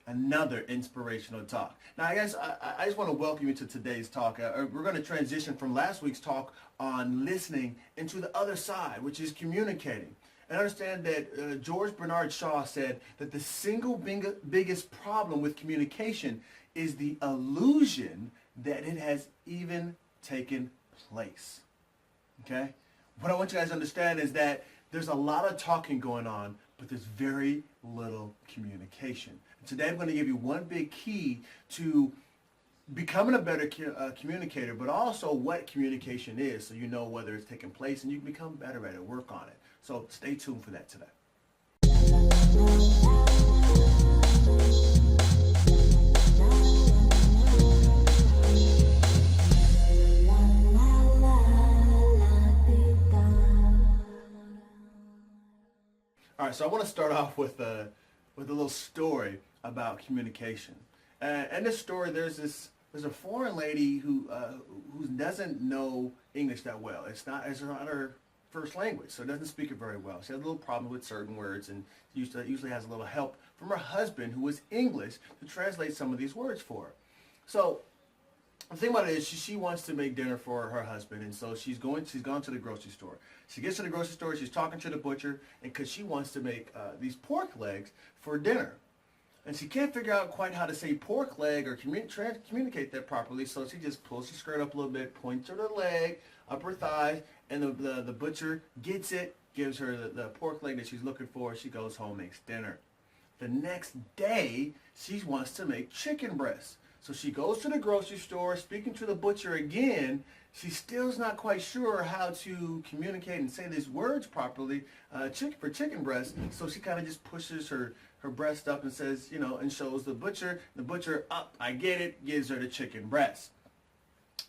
another inspirational talk. Now, I guess I just want to welcome you to today's talk. We're going to transition from last week's talk on listening into the other side, which is communicating. And understand that George Bernard Shaw said that the single biggest problem with communication is the illusion that it has even taken place. Okay? What I want you guys to understand is that there's a lot of talking going on, but there's very little communication. And today I'm going to give you one big key to becoming a better communicator, but also what communication is, so you know whether it's taking place and you can become better at it, work on it. So stay tuned for that today. All right, so I want to start off with a little story about communication. And this story, there's a foreign lady who doesn't know English that well. It's not her first language, so doesn't speak it very well. She has a little problem with certain words, and usually has a little help from her husband, who is English, to translate some of these words for her. So the thing about it is she wants to make dinner for her husband, and so she's gone to the grocery store. She gets to the grocery store, she's talking to the butcher, and because she wants to make these pork legs for dinner. And she can't figure out quite how to say pork leg or communicate that properly, so she just pulls her skirt up a little bit, points to her leg, up her thigh, and the butcher gets it, gives her the pork leg that she's looking for. She goes home, makes dinner. The next day, she wants to make chicken breasts. So she goes to the grocery store, speaking to the butcher again. She still's not quite sure how to communicate and say these words properly for chicken breast. So she kind of just pushes her breast up and says, and shows the butcher. The butcher, up, I get it, gives her the chicken breast.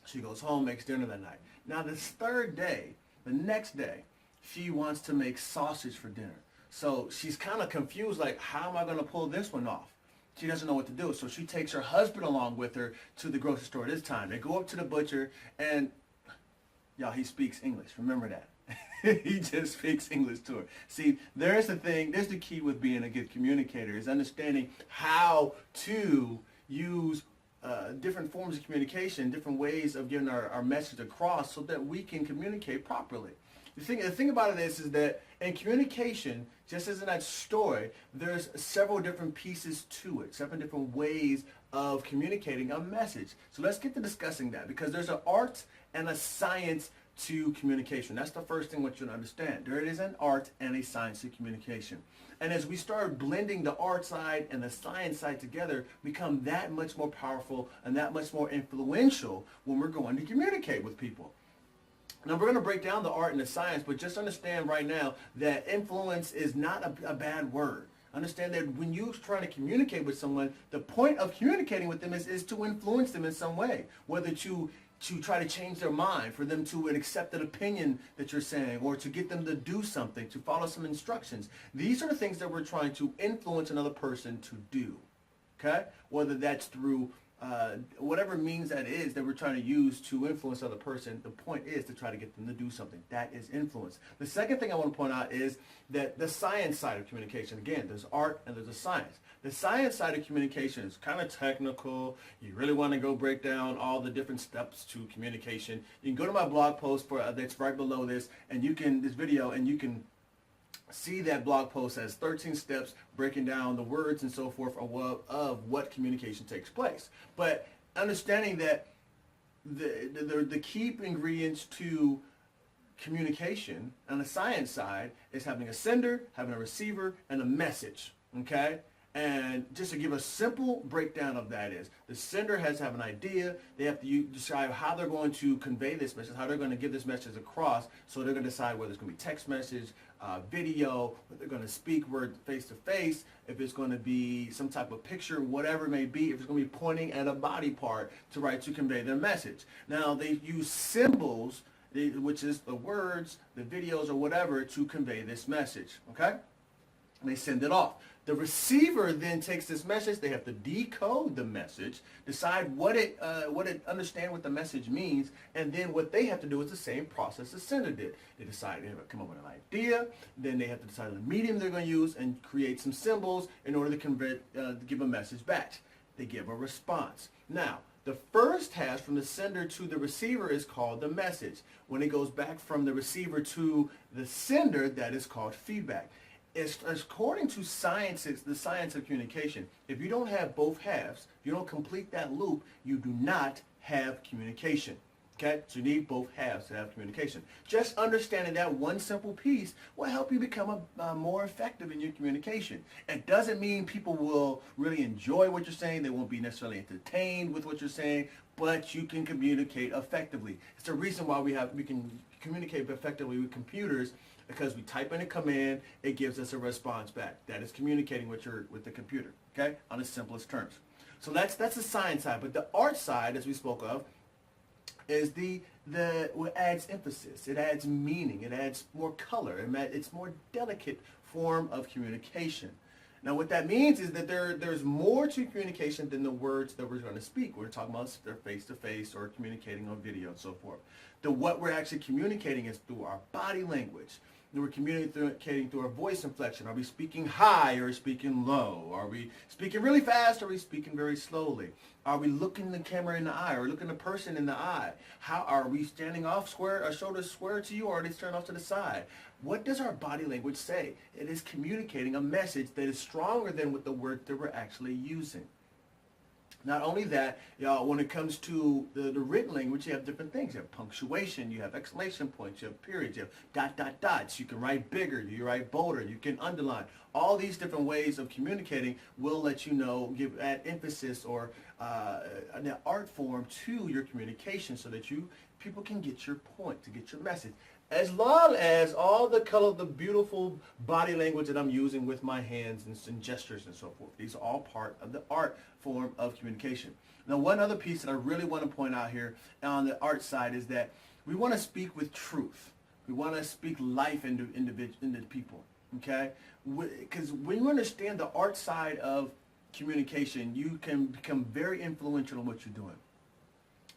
She goes home, makes dinner that night. Now this third day, the next day, she wants to make sausage for dinner. So she's kind of confused, like, how am I going to pull this one off? She doesn't know what to do, so she takes her husband along with her to the grocery store this time. They go up to the butcher, and y'all, he speaks English. Remember that. He just speaks English to her. See, there's the thing, there's the key with being a good communicator, is understanding how to use different forms of communication, different ways of getting our message across so that we can communicate properly. The thing about it is that in communication, just as in that story, there's several different pieces to it, several different ways of communicating a message. So let's get to discussing that, because there's an art and a science to communication. That's the first thing what you understand. There is an art and a science to communication. And as we start blending the art side and the science side together, become that much more powerful and that much more influential when we're going to communicate with people. Now, we're going to break down the art and the science, but just understand right now that influence is not a bad word. Understand that when you're trying to communicate with someone, the point of communicating with them is to influence them in some way, whether to try to change their mind, for them to accept an opinion that you're saying, or to get them to do something, to follow some instructions. These are the things that we're trying to influence another person to do, okay? Whether that's through whatever means that is that we're trying to use to influence the other person, the point is to try to get them to do something. That is influence. The second thing I want to point out is that the science side of communication, again, there's art and there's a science. The science side of communication is kind of technical. You really want to go break down all the different steps to communication. You can go to my blog post that's right below this, and you can see that blog post as 13 steps breaking down the words and so forth of what communication takes place. But understanding that the key ingredients to communication on the science side is having a sender, having a receiver, and a message, okay? And just to give a simple breakdown of that is, the sender has to have an idea. They have to decide how they're going to convey this message, how they're going to get this message across. So they're going to decide whether it's going to be text message, video, whether they're going to speak word face to face, if it's going to be some type of picture, whatever it may be, if it's going to be pointing at a body part to convey their message. Now, they use symbols, which is the words, the videos, or whatever, to convey this message, okay? And they send it off. The receiver then takes this message. They have to decode the message, decide understand what the message means, and then what they have to do is the same process the sender did. They decide they have to come up with an idea, then they have to decide the medium they're going to use and create some symbols in order to give a message back. They give a response. Now, the first hash from the sender to the receiver is called the message. When it goes back from the receiver to the sender, that is called feedback. According to the science of communication, if you don't have both halves, you don't complete that loop, you do not have communication. Okay? So you need both halves to have communication. Just understanding that one simple piece will help you become more effective in your communication. It doesn't mean people will really enjoy what you're saying. They won't be necessarily entertained with what you're saying, but you can communicate effectively. It's the reason why we can communicate effectively with computers, because we type in a command, it gives us a response back. That is communicating with the computer, okay, on the simplest terms. So that's the science side. But the art side, as we spoke of, is what adds emphasis. It adds meaning. It adds more color. It's more delicate form of communication. Now, what that means is that there's more to communication than the words that we're going to speak. We're talking about face-to-face or communicating on video and so forth. What we're actually communicating is through our body language. We're communicating through our voice inflection. Are we speaking high or speaking low? Are we speaking really fast or are we speaking very slowly? Are we looking the camera in the eye or looking the person in the eye? How are we standing off square, our shoulders square to you, or are they turned off to the side? What does our body language say? It is communicating a message that is stronger than with the words that we're actually using. Not only that, when it comes to the written language, you have different things. You have punctuation, you have exclamation points, you have periods, you have dots. You can write bigger, you write bolder, you can underline. All these different ways of communicating will let you know, add emphasis or an art form to your communication so that people can get your point, to get your message. As long as all the beautiful body language that I'm using with my hands and gestures and so forth. These are all part of the art form of communication. Now, one other piece that I really want to point out here on the art side is that we want to speak with truth. We want to speak life into people, okay? Because when you understand the art side of communication, you can become very influential in what you're doing.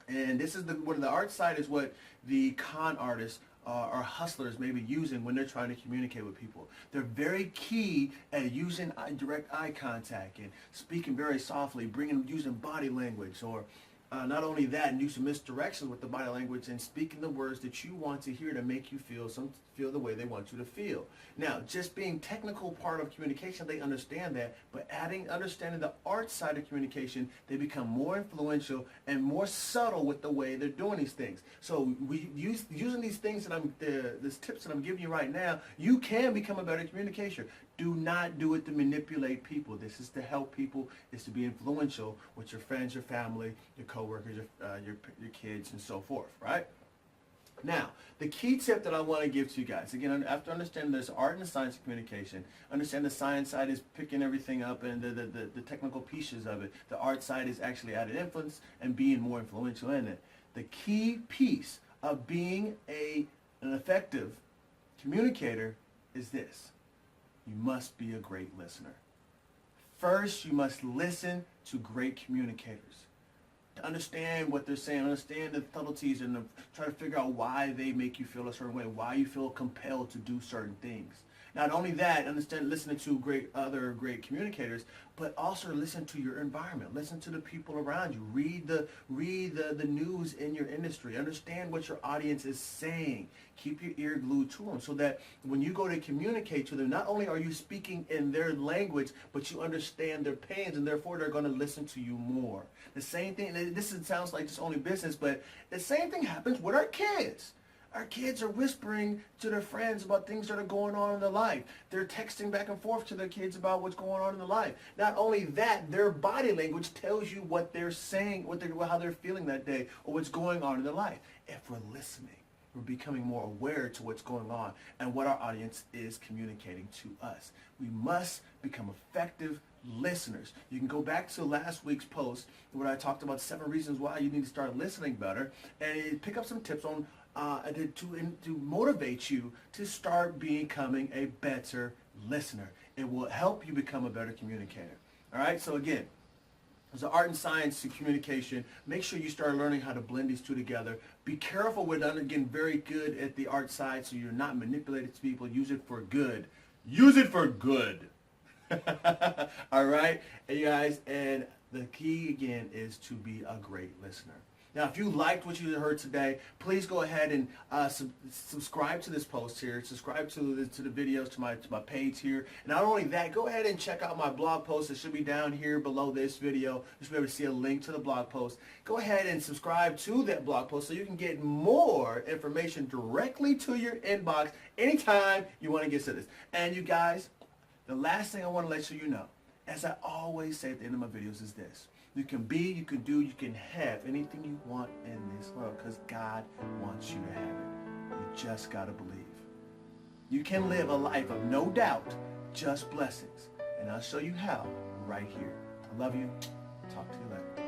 And this is what the art side is, what the con artists or hustlers may be using when they're trying to communicate with people. They're very key at using direct eye contact and speaking very softly, using body language, or not only that, and using misdirections with the body language and speaking the words that you want to hear to make you feel the way they want you to feel. Now, just being technical part of communication, they understand that, but understanding the art side of communication, they become more influential and more subtle with the way they're doing these things. So using these things these tips that I'm giving you right now, you can become a better communicator. Do not do it to manipulate people. This is to help people. It's to be influential with your friends, your family, your coworkers, your kids, and so forth, right? Now, the key tip that I want to give to you guys, again, after understanding there's art and science of communication, understand the science side is picking everything up and the technical pieces of it. The art side is actually added influence and being more influential in it. The key piece of being an effective communicator is this. You must be a great listener. First, you must listen to great communicators. To understand what they're saying, understand the subtleties, and try to figure out why they make you feel a certain way, why you feel compelled to do certain things. Not only that, listening to other great communicators, but also listen to your environment. Listen to the people around you. Read the news in your industry. Understand what your audience is saying. Keep your ear glued to them so that when you go to communicate to them, not only are you speaking in their language, but you understand their pains, and therefore they're going to listen to you more. The same thing, sounds like just only business, but the same thing happens with our kids. Our kids are whispering to their friends about things that are going on in their life. They're texting back and forth to their kids about what's going on in their life. Not only that, their body language tells you what they're saying, how they're feeling that day, or what's going on in their life. If we're listening, we're becoming more aware to what's going on and what our audience is communicating to us. We must become effective listeners. You can go back to last week's post where I talked about 7 reasons why you need to start listening better, and pick up some tips on to motivate you to start becoming a better listener. It will help you become a better communicator. All right, so again, there's an art and science to communication. Make sure you start learning how to blend these two together. Be careful with getting very good at the art side so you're not manipulated to people. Use it for good. Use it for good. All right, and you guys, and the key again is to be a great listener. Now, if you liked what you heard today, please go ahead and subscribe to this post here. Subscribe to the videos, to my page here. And not only that, go ahead and check out my blog post. It should be down here below this video. You should be able to see a link to the blog post. Go ahead and subscribe to that blog post so you can get more information directly to your inbox anytime you want to get to this. And you guys, the last thing I want to let you know, as I always say at the end of my videos, is this. You can be, you can do, you can have anything you want in this world because God wants you to have it. You just got to believe. You can live a life of no doubt, just blessings. And I'll show you how right here. I love you. Talk to you later.